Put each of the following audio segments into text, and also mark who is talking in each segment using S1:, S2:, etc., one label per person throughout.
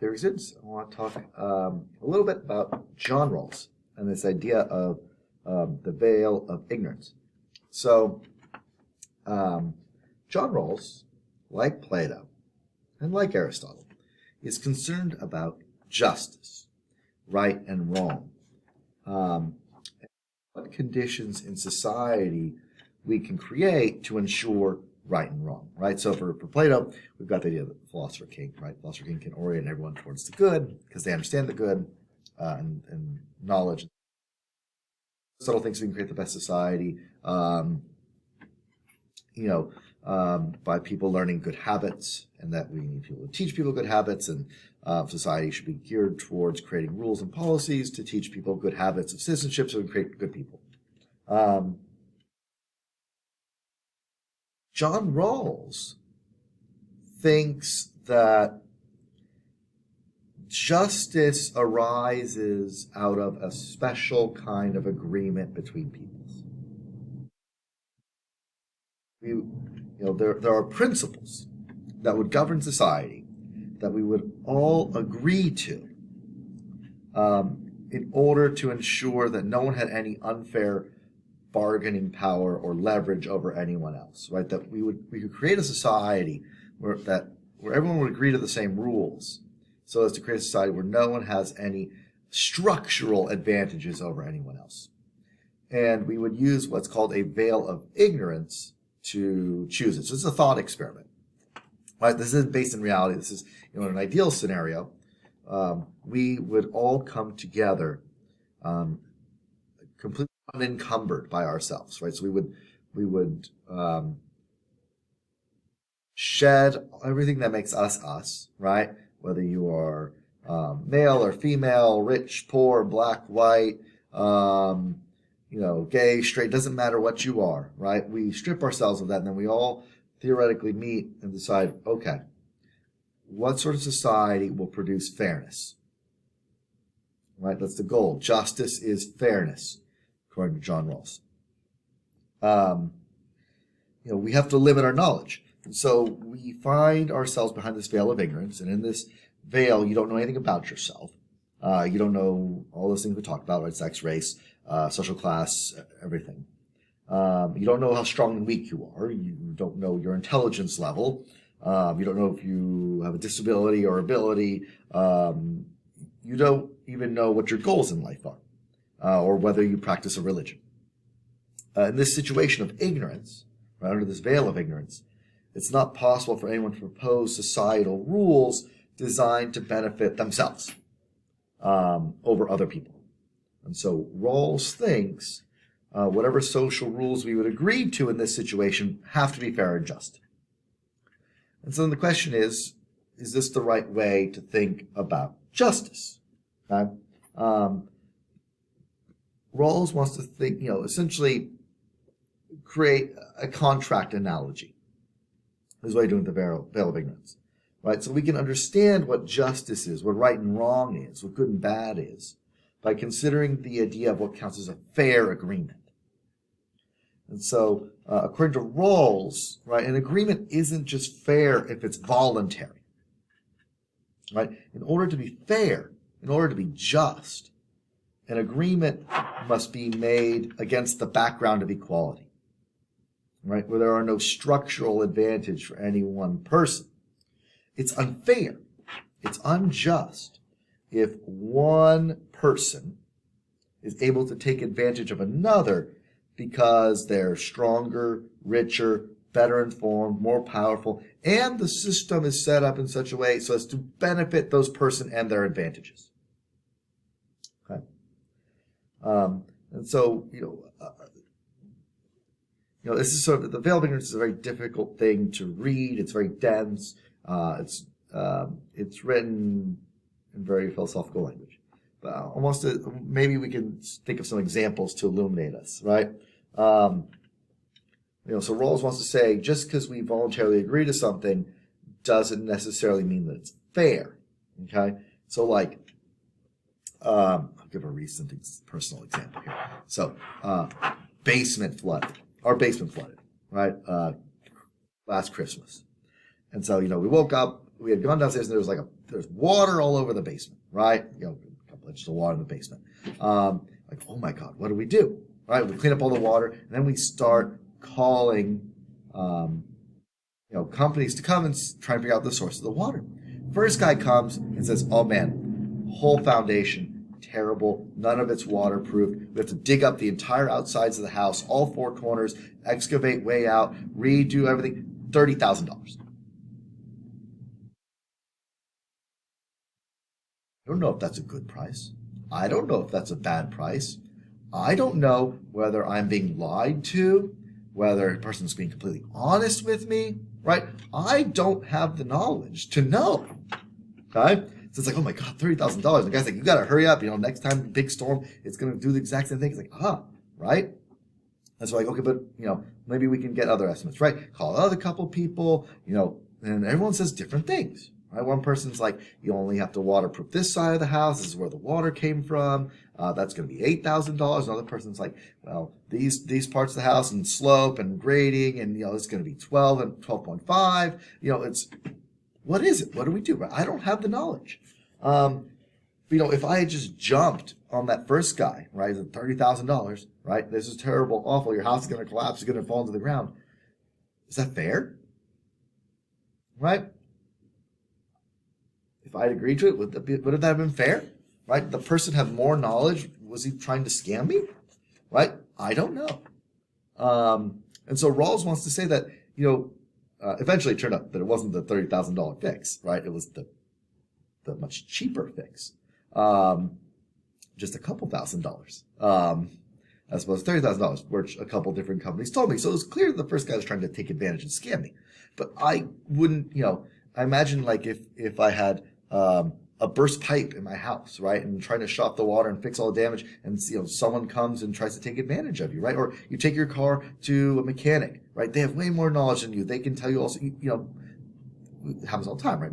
S1: Theory students, I want to talk a little bit about John Rawls and this idea of the veil of ignorance. So, John Rawls, like Plato and like Aristotle, is concerned about justice, right and wrong, what conditions in society we can create to ensure right and wrong, right? So for Plato, we've got the idea of the philosopher king, right? Philosopher king can orient everyone towards the good because they understand the good and knowledge. Aristotle thinks we can create the best society, by people learning good habits, and that we need people to teach people good habits, and society should be geared towards creating rules and policies to teach people good habits of citizenship so we can create good people. John Rawls thinks that justice arises out of a special kind of agreement between peoples. There are principles that would govern society that we would all agree to in order to ensure that no one had any unfair bargaining power or leverage over anyone else, right? That we could create a society where everyone would agree to the same rules, so as to create a society where no one has any structural advantages over anyone else. And we would use what's called a veil of ignorance to choose it. So it's a thought experiment, right? This isn't based in reality. This is, in an ideal scenario, we would all come together completely unencumbered by ourselves, right? So we would shed everything that makes us us, right? Whether you are male or female, rich, poor, black, white, gay, straight, doesn't matter what you are, right? We strip ourselves of that, and then we all theoretically meet and decide, okay, what sort of society will produce fairness? Right? That's the goal. Justice is fairness, according to John Rawls. We have to limit our knowledge. And so we find ourselves behind this veil of ignorance, and in this veil, you don't know anything about yourself. You don't know all those things we talked about, right? Sex, race, social class, everything. You don't know how strong and weak you are. You don't know your intelligence level. You don't know if you have a disability or ability. You don't even know what your goals in life are, or whether you practice a religion. In this situation of ignorance, right, under this veil of ignorance, it's not possible for anyone to propose societal rules designed to benefit themselves over other people. And so Rawls thinks whatever social rules we would agree to in this situation have to be fair and just. And so then the question is this the right way to think about justice? Okay? Rawls wants to think, essentially create a contract analogy. This is what I do with the veil of ignorance. Right? So we can understand what justice is, what right and wrong is, what good and bad is, by considering the idea of what counts as a fair agreement. And so, according to Rawls, right, an agreement isn't just fair if it's voluntary. Right? In order to be fair, in order to be just, an agreement must be made against the background of equality. Right? Where there are no structural advantage for any one person. It's unfair. It's unjust if one person is able to take advantage of another because they're stronger, richer, better informed, more powerful, and the system is set up in such a way so as to benefit those person and their advantages. Okay? And so, this is sort of, the veil of ignorance is a very difficult thing to read. It's very dense. It's written in very philosophical language. But maybe we can think of some examples to illuminate us, right? So Rawls wants to say, just because we voluntarily agree to something doesn't necessarily mean that it's fair, okay? So I'll give a recent personal example here. So, basement flooded. Our basement flooded, right? Last Christmas. And so, we woke up, we had gone downstairs and there's water all over the basement, right? A couple inches of water in the basement. Like, oh my God, what do we do? Right? We clean up all the water, and then we start calling, companies to come and try and figure out the source of the water. First guy comes and says, oh man, whole foundation, terrible. None of it's waterproof. We have to dig up the entire outsides of the house, all four corners, excavate way out, redo everything. $30,000. I don't know if that's a good price. I don't know if that's a bad price. I don't know whether I'm being lied to, whether a person's being completely honest with me, right? I don't have the knowledge to know, okay? So it's like, oh my God, $30,000. The guy's like, you got to hurry up. Next time, big storm, it's going to do the exact same thing. It's like, right? And so like, okay, but, maybe we can get other estimates, right? Call another couple people, and everyone says different things, right? One person's like, you only have to waterproof this side of the house. This is where the water came from. That's going to be $8,000. Another person's like, well, these parts of the house and slope and grading, and, it's going to be 12 and 12.5. What is it? What do we do? I don't have the knowledge. If I had just jumped on that first guy, right, at $30,000, right, this is terrible, awful, your house is going to collapse, it's going to fall into the ground. Is that fair? Right? If I'd agreed to it, would that have been fair? Right? The person had more knowledge. Was he trying to scam me? Right? I don't know. And so Rawls wants to say that, eventually it turned out that it wasn't the $30,000 fix, right? It was the much cheaper fix. Just a couple $1,000s. As opposed to $30,000, which a couple different companies told me. So it was clear that the first guy was trying to take advantage and scam me. But I wouldn't, I imagine like if I had a burst pipe in my house, right, and trying to shut off the water and fix all the damage, and someone comes and tries to take advantage of you, right? Or you take your car to a mechanic, right? They have way more knowledge than you. They can tell you also, it happens all the time, right?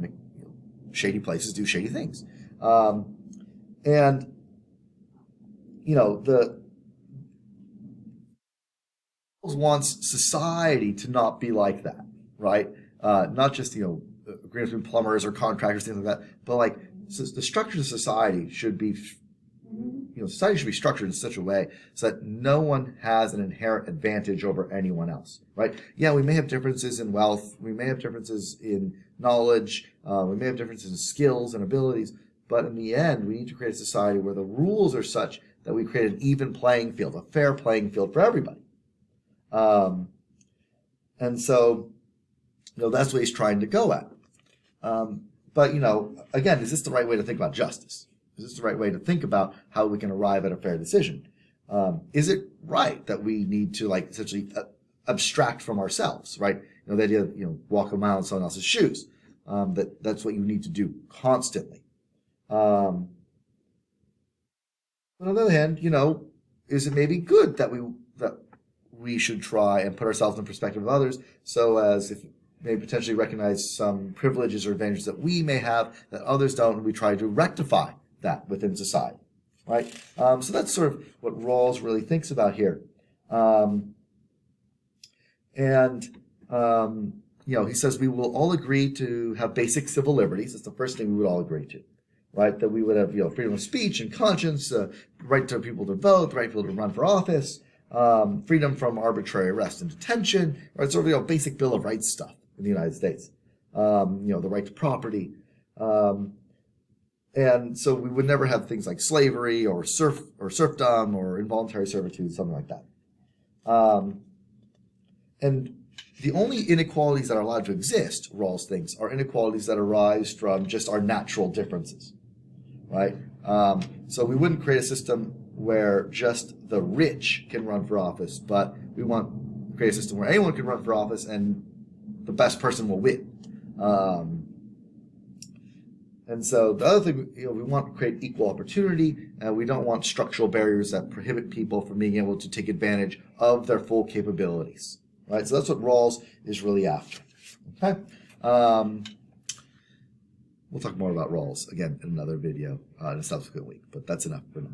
S1: Shady places do shady things, and the wants society to not be like that, right? Not just agreements between plumbers or contractors, things like that, but like the structure of society should be, society should be structured in such a way so that no one has an inherent advantage over anyone else, right? Yeah, we may have differences in wealth, we may have differences in knowledge, we may have differences in skills and abilities, but in the end, we need to create a society where the rules are such that we create an even playing field, a fair playing field for everybody. And so, that's what he's trying to go at. But, again, is this the right way to think about justice? Is this the right way to think about how we can arrive at a fair decision? Is it right that we need to, essentially abstract from ourselves, right? The idea of, walk a mile in someone else's shoes. That's what you need to do constantly. But on the other hand, is it maybe good that we should try and put ourselves in the perspective of others so as if may potentially recognize some privileges or advantages that we may have that others don't, and we try to rectify that within society, right? So that's sort of what Rawls really thinks about here. He says we will all agree to have basic civil liberties. That's the first thing we would all agree to, right? That we would have, freedom of speech and conscience, right to people to vote, the right to people to run for office, freedom from arbitrary arrest and detention, right? Sort of, basic Bill of Rights stuff in the United States. The right to property. And so we would never have things like slavery or serfdom or involuntary servitude, something like that. And the only inequalities that are allowed to exist, Rawls thinks, are inequalities that arise from just our natural differences, right? So we wouldn't create a system where just the rich can run for office, but we want to create a system where anyone can run for office and the best person will win. And so the other thing, we want to create equal opportunity, and we don't want structural barriers that prohibit people from being able to take advantage of their full capabilities, right? So that's what Rawls is really after, okay? We'll talk more about Rawls, again, in another video in a subsequent week, but that's enough for now.